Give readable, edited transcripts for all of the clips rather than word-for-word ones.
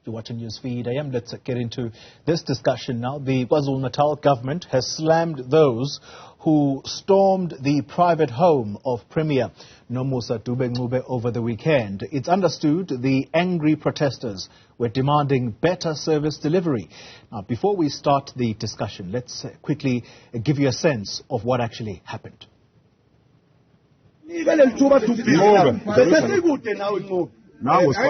You're watching Newsfeed AM. Let's get into this discussion now. The KwaZulu-Natal government has slammed those who stormed the private home of Premier Nomusa Dube-Ncube over the weekend. It's understood the angry protesters were demanding better service delivery. Now, before we start the discussion, let's quickly give you a sense of what actually happened. Now was so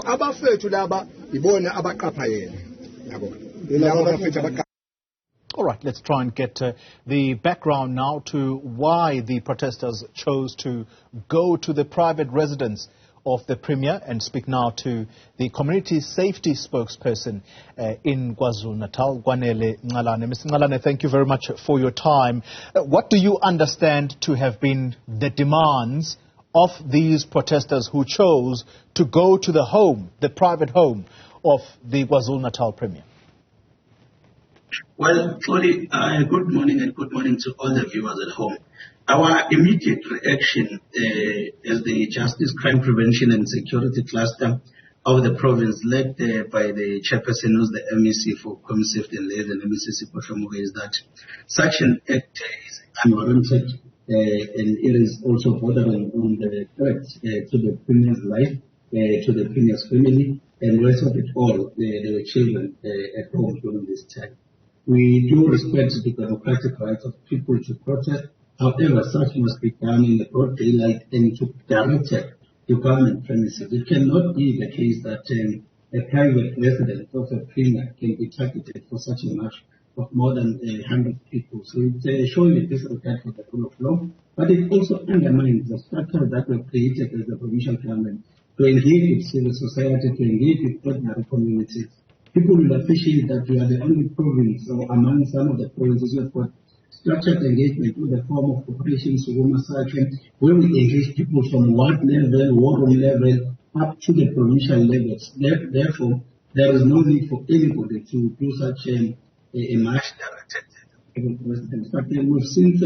abafethu laba ibona abaqapha yena. All right, let's try and get the background now to why the protesters chose to go to the private residence of the Premier and speak now to the community safety spokesperson in KwaZulu-Natal, Kwanele, Ncalane. Mr. Ncalane, thank you very much for your time. What do you understand to have been the demands of these protesters who chose to go to the home, the private home of the KwaZulu-Natal Premier? Well, Tony, good morning and good morning to all the viewers at home. Our immediate reaction as the Justice, Crime Prevention and Security Cluster of the province, led by the chairperson who's the MEC for Community Safety and Liaison, MEC is that such an act is unwarranted and it is also bordering on the threat to the Premier's life, to the Premier's family, and rest of it all, there were children at home during this time. We do respect the democratic rights of people to protest. However, such must be done in the broad daylight and to directed to government premises. It cannot be the case that a private residence of a premier can be targeted for such a march of more than 100 people. So it's showing a disregard for the rule of law, but it also undermines the structure that were created as the provincial government to engage with civil society, to engage with ordinary communities. People will appreciate that we are the only province, or among some of the provinces, who have got structured engagement with the form of operations, where we engage people from ward level, war room level, up to the provincial levels. Therefore, there is no need for anybody to do such a march directed residents. But we've seen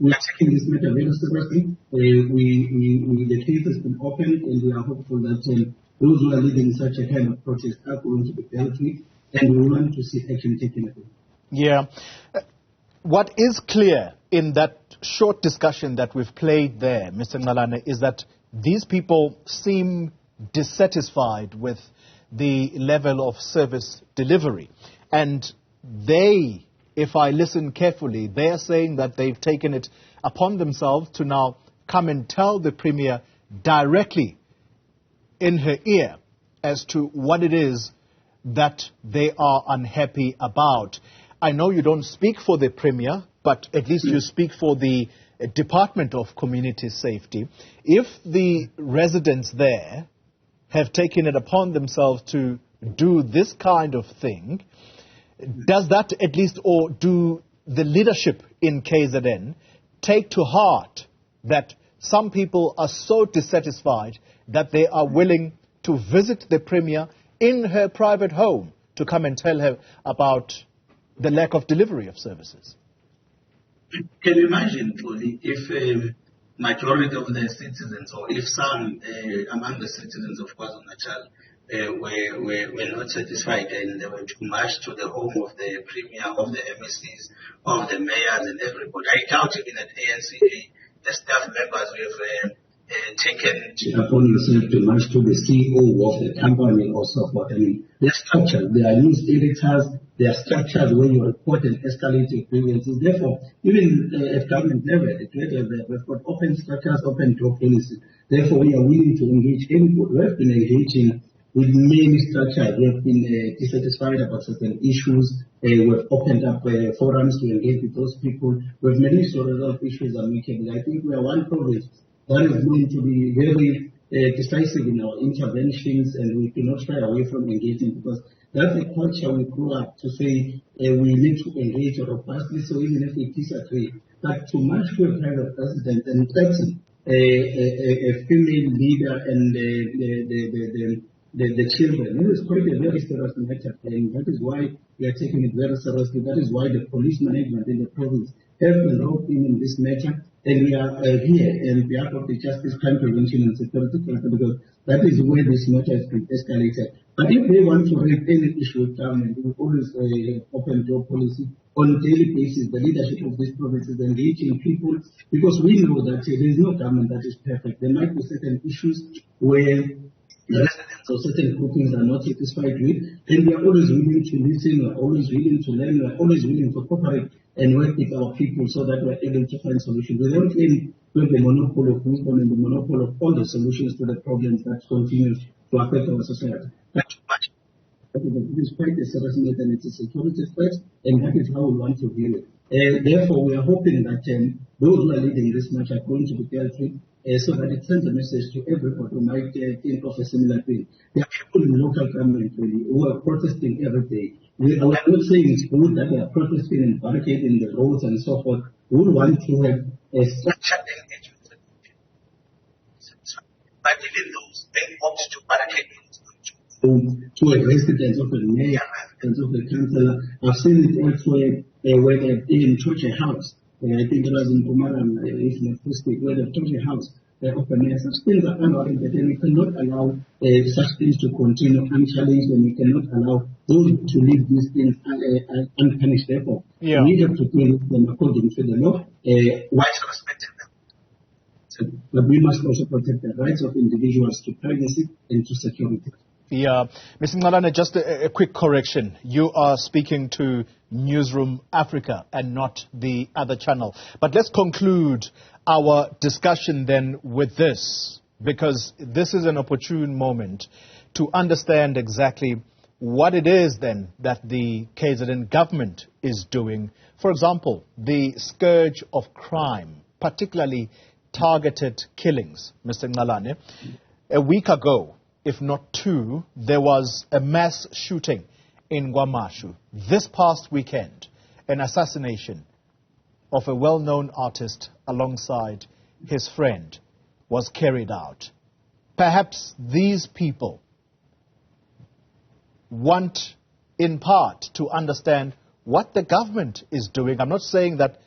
we are taking this matter very seriously. The case has been opened, and we are hopeful that those who are leading such a kind of protest are going to be dealt with, and we want to see action taken. Yeah. What is clear in that short discussion that we've played there, Mr. Ncalane, is that these people seem dissatisfied with the level of service delivery. And they, if I listen carefully, they are saying that they've taken it upon themselves to now come and tell the Premier directly in her ear as to what it is that they are unhappy about. I know you don't speak for the Premier, but at least you speak for the Department of Community Safety. If the residents there have taken it upon themselves to do this kind of thing, does that at least, or do the leadership in KZN take to heart that some people are so dissatisfied that they are willing to visit the Premier in her private home to come and tell her about the lack of delivery of services? Can you imagine, Tony, if majority of the citizens, or if some among the citizens of KwaZulu-Natal were not satisfied and they were to march to the home of the Premier, of the MECs, of the mayors and everybody? I doubt even at ANC, the staff members have taken upon yourself to march to the CEO of the company or so forth. I mean, they're structured. They are news editors. They are structured where you report and escalate your grievances. Therefore, even at government level, we've got open structures, open door policy. Therefore, we are willing to engage input. We have been engaging with many structures. We have been dissatisfied about certain issues. We've opened up forums to engage with those people. We've managed to resolve issues amicably. I think we are one province That is going to be very decisive in our interventions, and we cannot shy away from engaging, because that's the culture we grew up to say we need to engage robustly. So even if we disagree, but to march to a kind of president and threaten a female leader and the children, it is quite a very serious matter, and that is why we are taking it very seriously. That is why the police management in the province have been roped in this matter. And we are here on behalf of the Justice, Crime Prevention and Security Council, because that is where this matter has been escalated. But if they want to raise any issue with government, we always open door policy on a daily basis. The leadership of this province is engaging people, because we know that there is no government that is perfect. There might be certain issues where the residents of certain groupings are not satisfied with, and we are always willing to listen, we are always willing to learn, we are always willing to cooperate and work with our people so that we are able to find solutions. We don't claim to have the monopoly of wisdom and the monopoly of all the solutions to the problems that continue to affect our society. It is quite a serious matter, and it's a security threat, and that is how we want to deal with it. Therefore, we are hoping that those who are leading this match are going to be dealt with, so that it sends a message to everybody who might think of a similar thing. There are people in local government really who are protesting every day. We are not saying it's good that they are protesting and barricading the roads and so forth. We would want to have a structured engagement. But even those they opt to barricade to a resident of the mayor, residents of the councillor. I've seen it elsewhere where they've even torch a house. I think it was in Pumaram, if not mistaken, where they've torch a house. Open air. Such things are unwarranted, and we cannot allow such things to continue unchallenged, and we cannot allow those to leave these things unpunished. Therefore, we have to deal with them according to the law, whilst respecting them. So, but we must also protect the rights of individuals to privacy and to security. Yeah, Mr. Ncalane, just a quick correction. You are speaking to Newzroom Afrika and not the other channel. But let's conclude our discussion then with this, because this is an opportune moment to understand exactly what it is then that the KZN government is doing. For example, the scourge of crime, particularly targeted killings, Mr. Ncalane. A week ago, if not two, there was a mass shooting in KwaMashu. This past weekend, an assassination of a well-known artist alongside his friend was carried out. Perhaps these people want, in part, to understand what the government is doing. I'm not saying that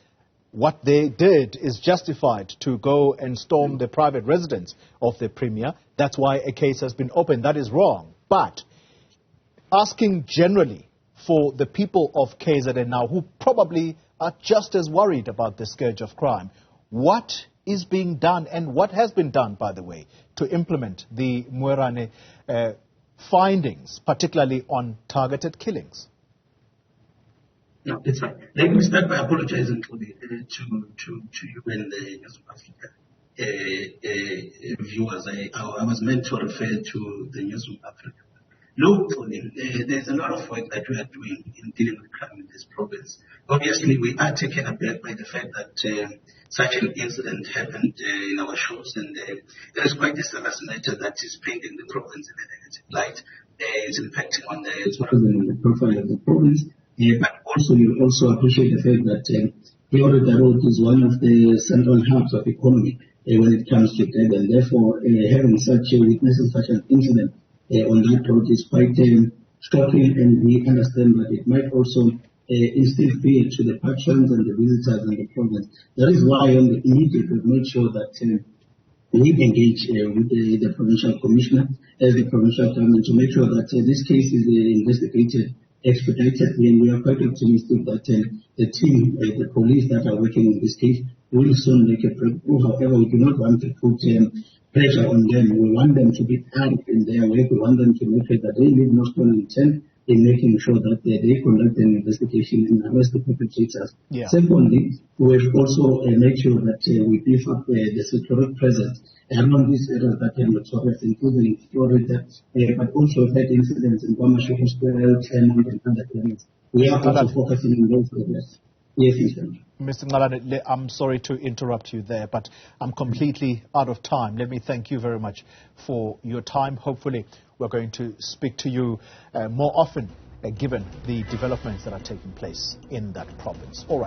what they did is justified to go and storm the private residence of the Premier. That's why a case has been opened. That is wrong. But asking generally for the people of KZN now, who probably are just as worried about the scourge of crime, what is being done and what has been done, by the way, to implement the Moerane findings, particularly on targeted killings? No, it's fine. Let me start by apologizing to you and the Newzroom Afrika viewers. I was meant to refer to the Newzroom Afrika. Look, there's a lot of work that we are doing in dealing with crime in this province. Obviously, we are taken aback by the fact that such an incident happened in our shows, and there is quite a serious matter that is painting the province in a negative light. It's impacting on the profile of the province. But also, you also appreciate the fact that the road is one of the central hubs of economy when it comes to debt, and therefore having witnessing such an incident on that road is quite shocking, and we understand that it might also instill fear to the patrons and the visitors in the province. That is why on the immediate we've made sure that we engage with the provincial commissioner as the provincial government to make sure that this case is investigated expedited, and we are quite optimistic that the team, the police that are working on this case, will soon make a breakthrough. However, we do not want to put pressure on them. We want them to be armed in their work. We want them to make sure that they leave no stone unturned in making sure that they conduct an investigation and arrest the perpetrators. Yeah. Secondly, we've also made sure that we beef up the security presence around these areas that are notorious, including Florida, but also had incidents in KwaMashu Hospital, Ncalane, and other areas. We are also focusing on those areas. Yes, Ncalane. Mr. Ncalane, I'm sorry to interrupt you there, but I'm completely out of time. Let me thank you very much for your time. Hopefully, we're going to speak to you more often, given the developments that are taking place in that province. All right.